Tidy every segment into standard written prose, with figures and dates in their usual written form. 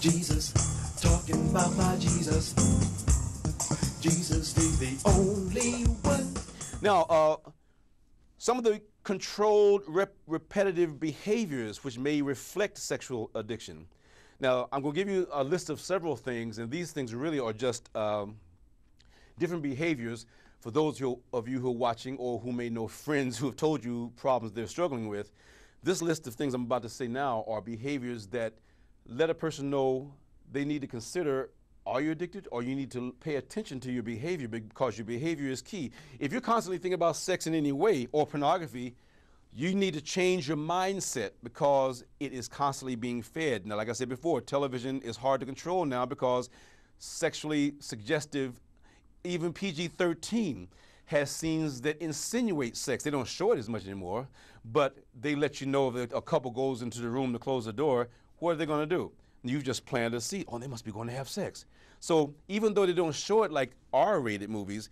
Jesus, talking about my Jesus. Jesus is the only one. Now, some of the controlled repetitive behaviors which may reflect sexual addiction. Now, I'm going to give you a list of several things, and these things really are just different behaviors for those of you who are watching or who may know friends who have told you problems they're struggling with. This list of things I'm about to say now are behaviors that let a person know they need to consider, are you addicted, or you need to pay attention to your behavior because your behavior is key. If you're constantly thinking about sex in any way or pornography, you need to change your mindset because it is constantly being fed. Now, like I said before, television is hard to control now because sexually suggestive, even PG-13 has scenes that insinuate sex. They don't show it as much anymore, but they let you know that a couple goes into the room to close the door, what are they going to do? You've just planted a seed. Oh, they must be going to have sex. So even though they don't show it like R-rated movies,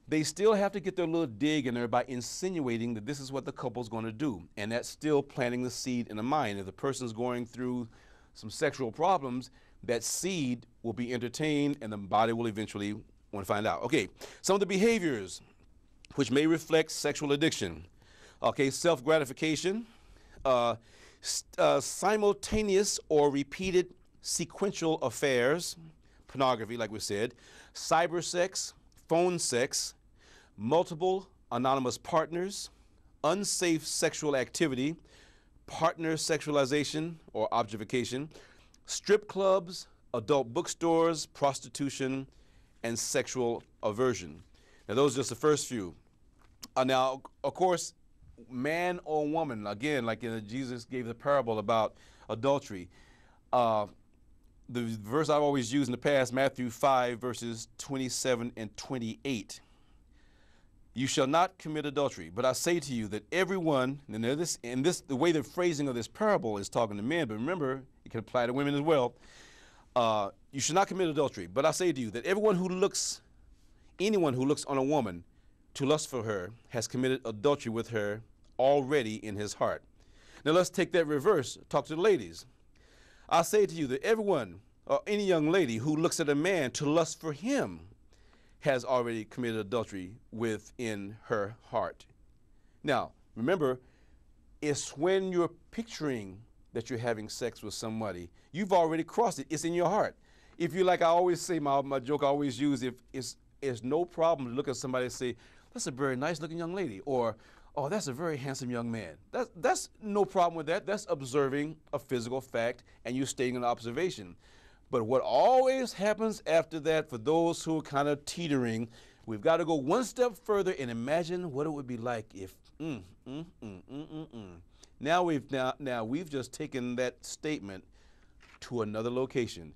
they still have to get their little dig in there by insinuating that this is what the couple's going to do. And that's still planting the seed in the mind. If the person's going through some sexual problems, that seed will be entertained and the body will eventually want to find out. Okay, some of the behaviors which may reflect sexual addiction. Okay, self-gratification, simultaneous or repeated sequential affairs, pornography, like we said, cyber sex, phone sex, multiple anonymous partners, unsafe sexual activity, partner sexualization or objectification, strip clubs, adult bookstores, prostitution, and sexual aversion. Now, those are just the first few. Now, of course, man or woman, again, like Jesus gave the parable about adultery. The verse I've always used in the past, Matthew 5, verses 27 and 28. You shall not commit adultery, but I say to you that everyone, and the way the phrasing of this parable is talking to men, but remember, it can apply to women as well. You should not commit adultery, but I say to you that anyone who looks on a woman to lust for her has committed adultery with her already in his heart. Now let's take that reverse, talk to the ladies. I say to you that everyone, or any young lady who looks at a man to lust for him has already committed adultery within her heart. Now, remember, it's when you're picturing that you're having sex with somebody, you've already crossed it. It's in your heart. If you, like I always say, my joke I always use, if it's no problem to look at somebody and say, that's a very nice looking young lady, or, oh, that's a very handsome young man. That's no problem with that. That's observing a physical fact and you stating an observation. But what always happens after that, for those who are kind of teetering, we've got to go one step further and imagine what it would be like if, Now we've just taken that statement to another location.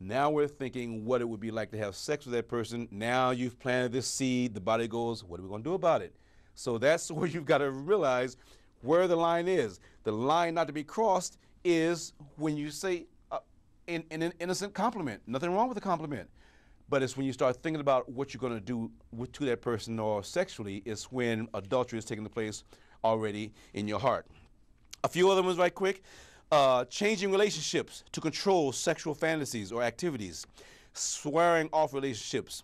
Now we're thinking what it would be like to have sex with that person. Now you've planted this seed. The body goes, what are we going to do about it? So that's where you've got to realize where the line is. The line not to be crossed is when you say an innocent compliment. Nothing wrong with a compliment. But it's when you start thinking about what you're going to do to that person or sexually, it's when adultery is taking place already in your heart. A few other ones right quick. Changing relationships to control sexual fantasies or activities. Swearing off relationships.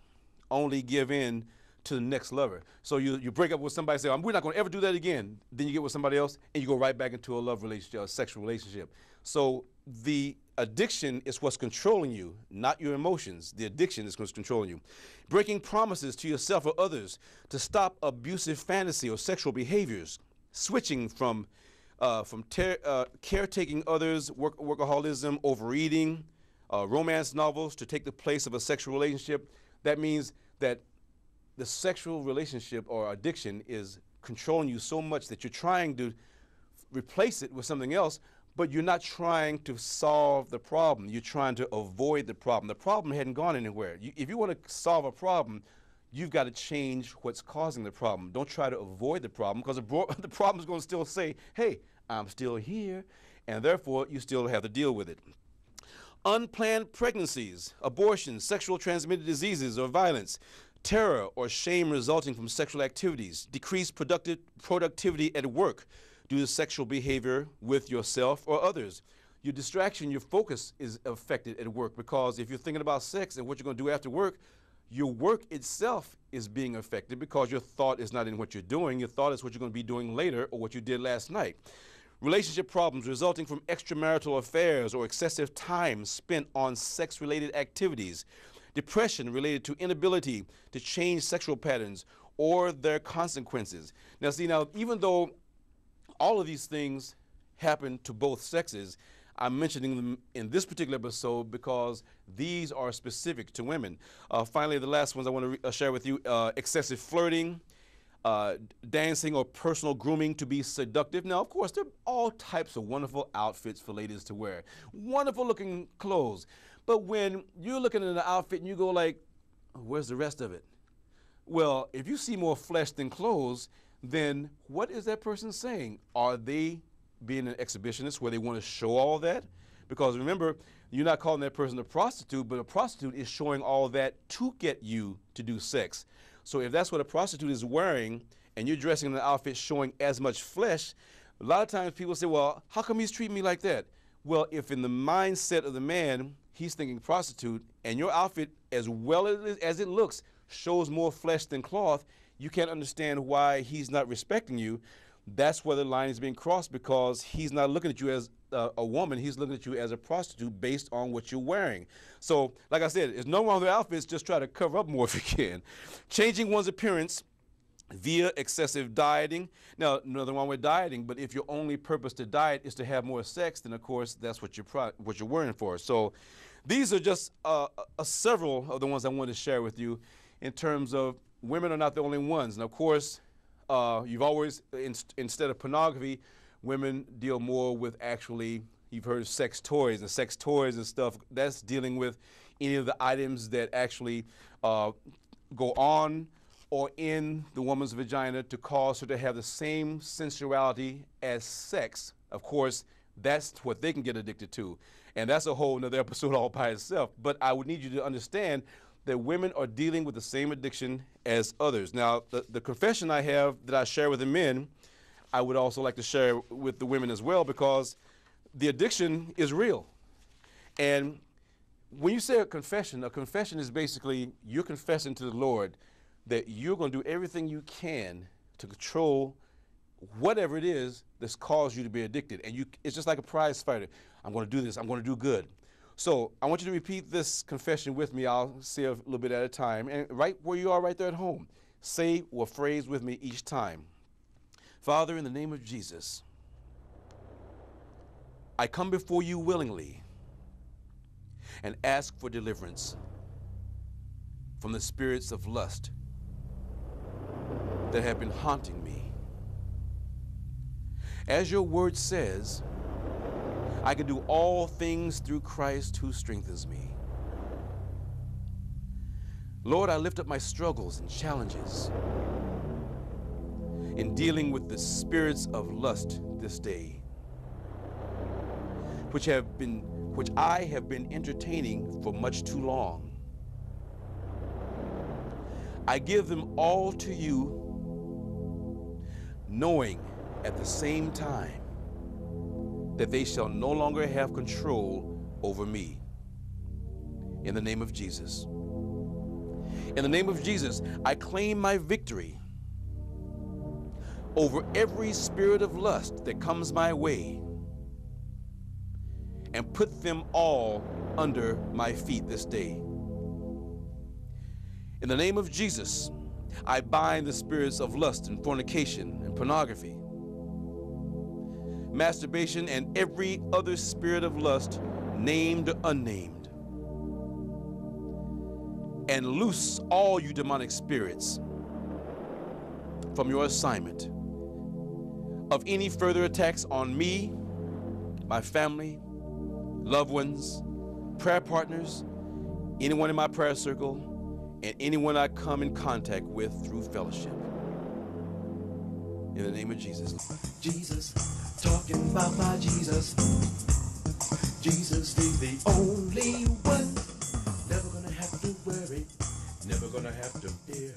Only give in to the next lover. So you break up with somebody, say, we're not going to ever do that again. Then you get with somebody else, and you go right back into a love relationship, a sexual relationship. So the addiction is what's controlling you, not your emotions. The addiction is what's controlling you. Breaking promises to yourself or others to stop abusive fantasy or sexual behaviors. Switching from caretaking others, workaholism, overeating, romance novels to take the place of a sexual relationship. That means that the sexual relationship or addiction is controlling you so much that you're trying to replace it with something else, but you're not trying to solve the problem. You're trying to avoid the problem. The problem hadn't gone anywhere. If you want to solve a problem, you've got to change what's causing the problem. Don't try to avoid the problem, because the problem is going to still say, hey, I'm still here, and therefore you still have to deal with it. Unplanned pregnancies, abortions, sexual transmitted diseases or violence, terror or shame resulting from sexual activities, decreased productivity at work due to sexual behavior with yourself or others. your distraction, your focus is affected at work, because if you're thinking about sex and what you're going to do after work, your work itself is being affected because your thought is not in what you're doing. Your thought is what you're going to be doing later or what you did last night. Relationship problems resulting from extramarital affairs or excessive time spent on sex-related activities. Depression related to inability to change sexual patterns or their consequences. Now, see, even though all of these things happen to both sexes, I'm mentioning them in this particular episode because these are specific to women. Finally, the last ones I want to share with you, excessive flirting, dancing or personal grooming to be seductive. Now, of course, there are all types of wonderful outfits for ladies to wear, wonderful looking clothes. But when you're looking at an outfit and you go like, where's the rest of it? Well, if you see more flesh than clothes, then what is that person saying? Are they being an exhibitionist where they want to show all that? Because remember, you're not calling that person a prostitute, but a prostitute is showing all that to get you to do sex. So if that's what a prostitute is wearing and you're dressing in an outfit showing as much flesh, a lot of times people say, well, how come he's treating me like that? Well, if in the mindset of the man, he's thinking prostitute, and your outfit, as well as it looks, shows more flesh than cloth, you can't understand why he's not respecting you. That's where the line is being crossed, because he's not looking at you as a woman. He's looking at you as a prostitute based on what you're wearing. So, like I said, there's no wrong with outfits. Just try to cover up more if you can. Changing one's appearance via excessive dieting. Now, nothing wrong with dieting, but if your only purpose to diet is to have more sex, then of course that's what you're wearing for. So, these are just several of the ones I wanted to share with you in terms of women are not the only ones. And of course, you've always, instead of pornography, women deal more with actually, you've heard of sex toys, and sex toys and stuff, that's dealing with any of the items that actually go on or in the woman's vagina to cause her to have the same sensuality as sex. Of course, that's what they can get addicted to. And that's a whole nother episode all by itself. But I would need you to understand that women are dealing with the same addiction as others. Now, the confession I have that I share with the men, I would also like to share with the women as well, because the addiction is real. And when you say a confession is basically you're confessing to the Lord that you're going to do everything you can to control whatever it is that's caused you to be addicted. And it's just like a prize fighter. I'm going to do this. I'm going to do good. So I want you to repeat this confession with me. I'll say a little bit at a time. And right where you are, right there at home, say a phrase with me each time. Father, in the name of Jesus, I come before you willingly and ask for deliverance from the spirits of lust that have been haunting me. As your word says, I can do all things through Christ who strengthens me. Lord, I lift up my struggles and challenges in dealing with the spirits of lust this day, which I have been entertaining for much too long. I give them all to you, knowing at the same time that they shall no longer have control over me. In the name of Jesus. In the name of Jesus, I claim my victory over every spirit of lust that comes my way and put them all under my feet this day. In the name of Jesus, I bind the spirits of lust and fornication and pornography, masturbation, and every other spirit of lust, named or unnamed. And loose all you demonic spirits from your assignment of any further attacks on me, my family, loved ones, prayer partners, anyone in my prayer circle, and anyone I come in contact with through fellowship. In the name of Jesus. Jesus, talking about my Jesus. Jesus is the only one. Never gonna have to worry, never gonna have to fear.